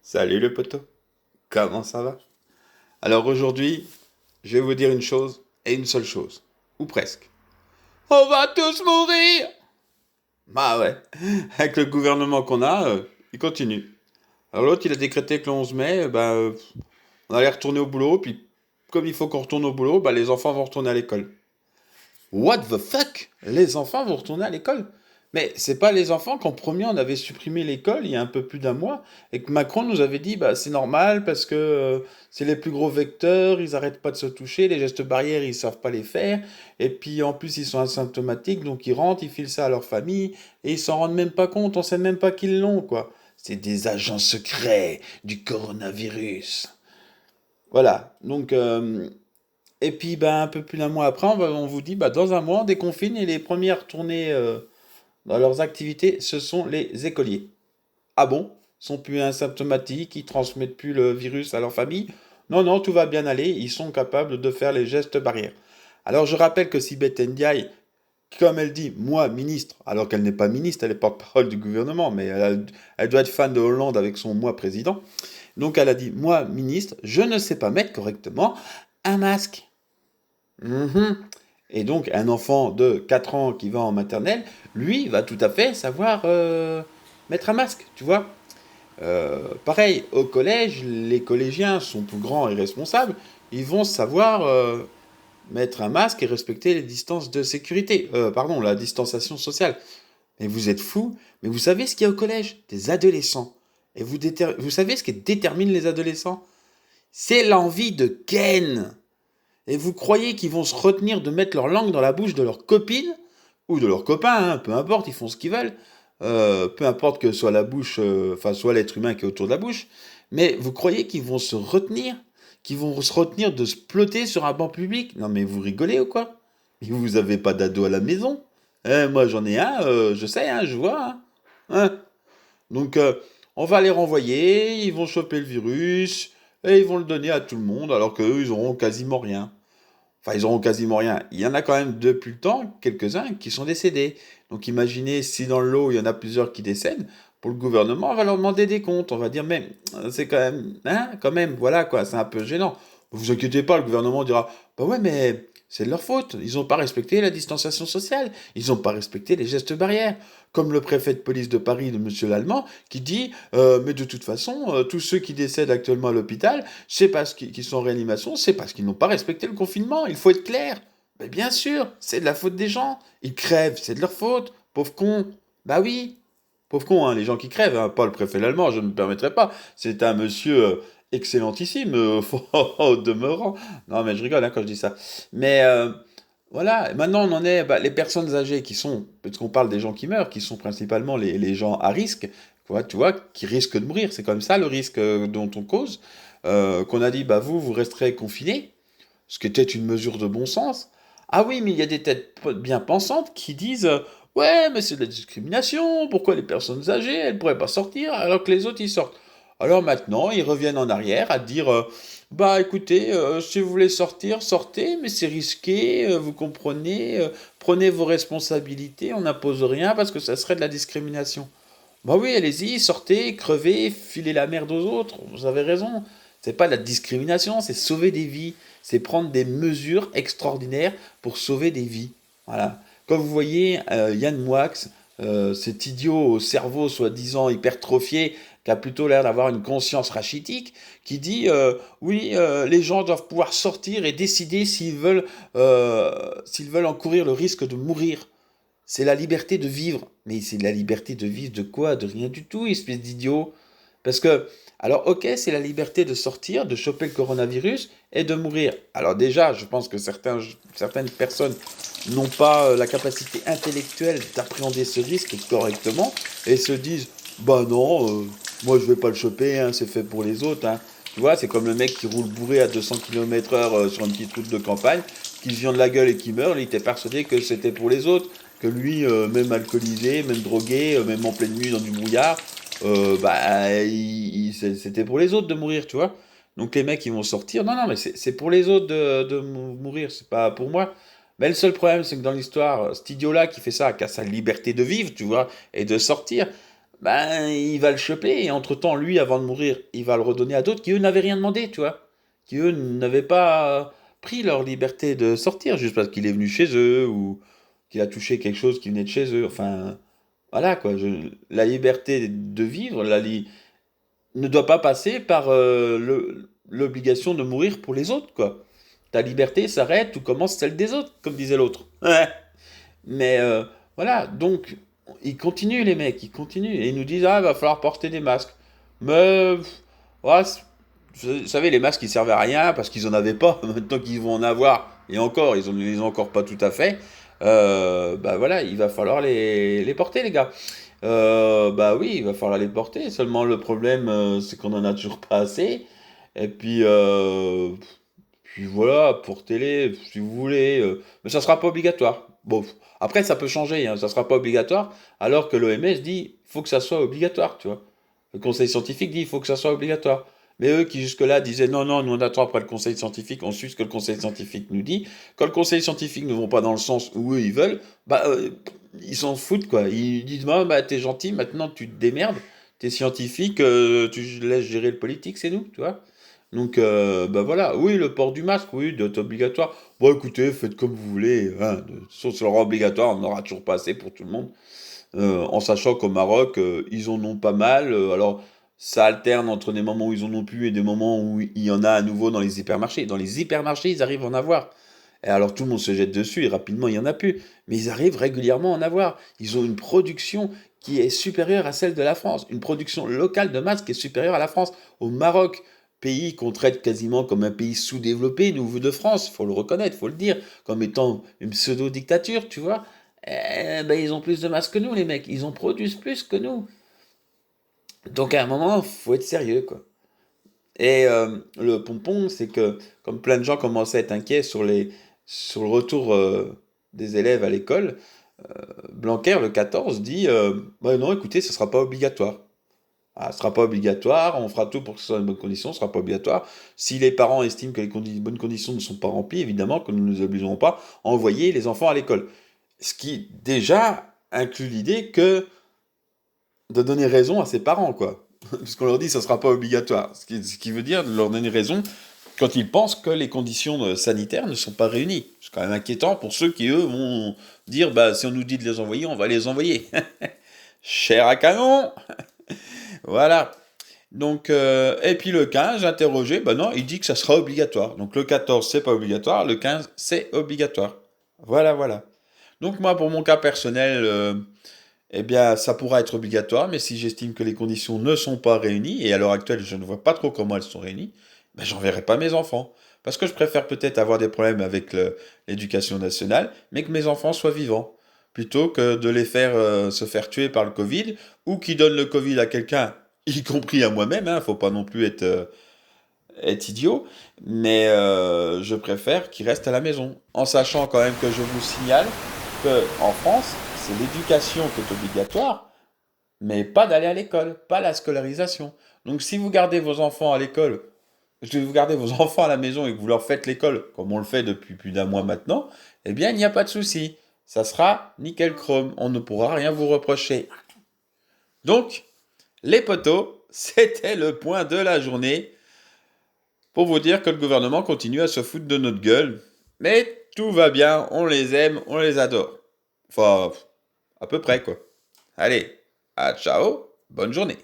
Salut le poteau, comment ça va? Alors aujourd'hui, je vais vous dire une chose et une seule chose, ou presque. On va tous mourir! Bah ouais, avec le gouvernement qu'on a, il continue. Alors l'autre, il a décrété que le 11 mai, on allait retourner au boulot, puis comme il faut qu'on retourne au boulot, les enfants vont retourner à l'école. What the fuck? Les enfants vont retourner à l'école? Mais c'est pas les enfants qu'en premier on avait supprimé l'école il y a un peu plus d'un mois et que Macron nous avait dit bah c'est normal parce que c'est les plus gros vecteurs, ils arrêtent pas de se toucher, les gestes barrières ils savent pas les faire et puis en plus ils sont asymptomatiques donc ils rentrent, ils filent ça à leur famille et ils s'en rendent même pas compte, on sait même pas qu'ils l'ont quoi. C'est des agents secrets du coronavirus. Voilà, donc et puis, un peu plus d'un mois après, on vous dit, dans un mois, on déconfine et les premiers à retourner dans leurs activités, ce sont les écoliers. Ah bon? Ils sont plus asymptomatiques, ils transmettent plus le virus à leur famille? Non, non, tout va bien aller, ils sont capables de faire les gestes barrières. Alors, je rappelle que Sibeth Ndiaye, comme elle dit, moi, ministre, alors qu'elle n'est pas ministre, elle est porte-parole du gouvernement, mais elle doit être fan de Hollande avec son moi président. Donc, elle a dit, moi, ministre, je ne sais pas mettre correctement un masque. Mhm. Et donc, un enfant de 4 ans qui va en maternelle, lui, va tout à fait savoir mettre un masque, tu vois. Pareil, au collège, les collégiens sont plus grands et responsables, ils vont savoir mettre un masque et respecter les distances de sécurité. Pardon, la distanciation sociale. Mais vous êtes fous, mais vous savez ce qu'il y a au collège? Des adolescents. Et vous savez ce qui détermine les adolescents? C'est l'envie de Ken. Et vous croyez qu'ils vont se retenir de mettre leur langue dans la bouche de leur copine ou de leur copain, hein, peu importe, ils font ce qu'ils veulent. Peu importe que soit la bouche, enfin soit l'être humain qui est autour de la bouche. Mais vous croyez qu'ils vont se retenir, qu'ils vont se retenir de se ploter sur un banc public? Non mais vous rigolez ou quoi? Vous avez pas d'ado à la maison? Moi j'en ai un, je sais, hein, je vois. Hein. Donc on va les renvoyer, ils vont choper le virus et ils vont le donner à tout le monde alors qu'eux ils auront quasiment rien. Enfin, ils auront quasiment rien. Il y en a quand même depuis le temps, quelques-uns qui sont décédés. Donc imaginez si dans le lot, il y en a plusieurs qui décèdent, pour le gouvernement, on va leur demander des comptes. On va dire, mais c'est quand même, hein, quand même, voilà quoi, c'est un peu gênant. Vous inquiétez pas, le gouvernement dira, bah ouais, mais c'est de leur faute. Ils n'ont pas respecté la distanciation sociale. Ils n'ont pas respecté les gestes barrières. Comme le préfet de police de Paris, de Monsieur Lallemand, qui dit, mais de toute façon, tous ceux qui décèdent actuellement à l'hôpital, c'est parce qu'ils sont en réanimation, c'est parce qu'ils n'ont pas respecté le confinement. Il faut être clair. Mais bien sûr, c'est de la faute des gens. Ils crèvent, c'est de leur faute. Pauvres cons. Bah oui. Pauvres cons, hein, les gens qui crèvent, hein, pas le préfet allemand, je ne me permettrai pas. C'est un monsieur excellentissime, au demeurant. Non, mais je rigole hein, quand je dis ça. Mais voilà, maintenant on en est, les personnes âgées qui sont, parce qu'on parle des gens qui meurent, qui sont principalement les gens à risque, quoi, tu vois, qui risquent de mourir. C'est comme ça le risque dont on cause. Qu'on a dit, bah vous resterez confinés, ce qui était une mesure de bon sens. Ah oui, mais il y a des têtes bien pensantes qui disent ouais, mais c'est de la discrimination, pourquoi les personnes âgées, elles ne pourraient pas sortir alors que les autres, ils sortent. Alors maintenant, ils reviennent en arrière à dire bah écoutez, si vous voulez sortir, sortez, mais c'est risqué, vous comprenez, prenez vos responsabilités, on n'impose rien parce que ça serait de la discrimination. Bah oui, allez-y, sortez, crevez, filez la merde aux autres, vous avez raison. C'est pas de la discrimination, c'est sauver des vies. C'est prendre des mesures extraordinaires pour sauver des vies. Voilà. Comme vous voyez, Yann Moix, cet idiot au cerveau soi-disant hypertrophié, qui a plutôt l'air d'avoir une conscience rachitique, qui dit oui, les gens doivent pouvoir sortir et décider s'ils veulent encourir le risque de mourir. C'est la liberté de vivre. Mais c'est la liberté de vivre de quoi? De rien du tout, espèce d'idiot. Parce que, alors ok, c'est la liberté de sortir, de choper le coronavirus et de mourir. Alors déjà, je pense que certaines personnes n'ont pas la capacité intellectuelle d'appréhender ce risque correctement et se disent, bah non, moi je vais pas le choper, hein, c'est fait pour les autres. Hein. Tu vois, c'est comme le mec qui roule bourré à 200 km/h sur une petite route de campagne, qui se vient de la gueule et qui meurt, il était persuadé que c'était pour les autres, que lui, même alcoolisé, même drogué, même en pleine nuit dans du brouillard, c'était pour les autres de mourir, tu vois. Donc les mecs, ils vont sortir. Non, non, mais c'est pour les autres de mourir, c'est pas pour moi. Mais le seul problème, c'est que dans l'histoire, cet idiot-là qui fait ça, qui a sa liberté de vivre, tu vois, et de sortir, ben, il va le choper, et entre-temps, lui, avant de mourir, il va le redonner à d'autres qui, eux, n'avaient rien demandé, tu vois. Qui, eux, n'avaient pas pris leur liberté de sortir, juste parce qu'il est venu chez eux, ou qu'il a touché quelque chose qui venait de chez eux. Enfin, voilà, quoi. La liberté de vivre, ne doit pas passer par l'obligation de mourir pour les autres, quoi. Ta liberté s'arrête ou commence celle des autres, comme disait l'autre. Ouais. Mais voilà, donc ils continuent les mecs, ils continuent et ils nous disent ah il va falloir porter des masques. Mais ouais, vous savez les masques ils servaient à rien parce qu'ils en avaient pas. Maintenant qu'ils vont en avoir et encore ils ont encore pas tout à fait. Bah voilà, il va falloir les porter les gars. Bah oui, il va falloir les porter. Seulement le problème c'est qu'on en a toujours pas assez. Et puis voilà, portez-les si vous voulez, mais ça sera pas obligatoire. Bon, après ça peut changer, hein, ça sera pas obligatoire, alors que l'OMS dit faut que ça soit obligatoire, tu vois. Le conseil scientifique dit il faut que ça soit obligatoire. Mais eux qui jusque-là disaient non, non, nous on attend après le conseil scientifique, on suit ce que le conseil scientifique nous dit. Quand le conseil scientifique ne vont pas dans le sens où eux ils veulent, bah ils s'en foutent quoi. Ils disent bah t'es gentil, maintenant tu te démerdes, t'es scientifique, tu laisses gérer le politique, c'est nous, tu vois. Donc, bah voilà, oui, le port du masque, oui, doit être obligatoire. Bon, écoutez, faites comme vous voulez. Hein. De toute façon, ce sera obligatoire, on n'aura toujours pas assez pour tout le monde. En sachant qu'au Maroc, ils en ont pas mal. Alors, ça alterne entre des moments où ils en ont plus et des moments où il y en a à nouveau dans les hypermarchés. Dans les hypermarchés, ils arrivent à en avoir. Et alors, tout le monde se jette dessus et rapidement, il y en a plus. Mais ils arrivent régulièrement à en avoir. Ils ont une production qui est supérieure à celle de la France. Une production locale de masques qui est supérieure à la France. Au Maroc, pays qu'on traite quasiment comme un pays sous-développé, nouveau de France, faut le reconnaître, faut le dire, comme étant une pseudo-dictature, tu vois. Eh ben, ils ont plus de masques que nous, les mecs. Ils en produisent plus que nous. Donc à un moment, faut être sérieux, quoi. Et le pompon, c'est que comme plein de gens commencent à être inquiets sur le retour des élèves à l'école, Blanquer, le 14, dit bah non, écoutez, ce sera pas obligatoire. Ah, ce sera pas obligatoire, on fera tout pour que ce soit une bonne condition, ce sera pas obligatoire. Si les parents estiment que les bonnes conditions ne sont pas remplies, évidemment que nous ne nous obligerons pas à envoyer les enfants à l'école. Ce qui déjà inclut l'idée que de donner raison à ses parents, quoi. Puisqu'on leur dit que ça sera pas obligatoire. Ce qui veut dire de leur donner raison quand ils pensent que les conditions sanitaires ne sont pas réunies. C'est quand même inquiétant pour ceux qui, eux, vont dire bah si on nous dit de les envoyer, on va les envoyer. Cher à canon. Voilà. Donc, et puis le 15, interrogé, ben non, il dit que ça sera obligatoire. Donc le 14, c'est pas obligatoire, le 15, c'est obligatoire. Voilà, voilà. Donc moi, pour mon cas personnel, eh bien, ça pourra être obligatoire, mais si j'estime que les conditions ne sont pas réunies, et à l'heure actuelle, je ne vois pas trop comment elles sont réunies, ben j'enverrai pas mes enfants. Parce que je préfère peut-être avoir des problèmes avec l'éducation nationale, mais que mes enfants soient vivants, plutôt que de les faire se faire tuer par le Covid, ou qui donnent le Covid à quelqu'un, y compris à moi-même, hein, faut pas non plus être idiot, mais je préfère qu'ils restent à la maison, en sachant quand même que je vous signale que en France, c'est l'éducation qui est obligatoire, mais pas d'aller à l'école, pas la scolarisation. Donc si vous gardez vos enfants à l'école, si vous gardez vos enfants à la maison et que vous leur faites l'école, comme on le fait depuis plus d'un mois maintenant, eh bien il n'y a pas de souci. Ça sera nickel chrome, on ne pourra rien vous reprocher. Donc, les potos, c'était le point de la journée pour vous dire que le gouvernement continue à se foutre de notre gueule. Mais tout va bien, on les aime, on les adore. Enfin, à peu près quoi. Allez, à ciao, bonne journée.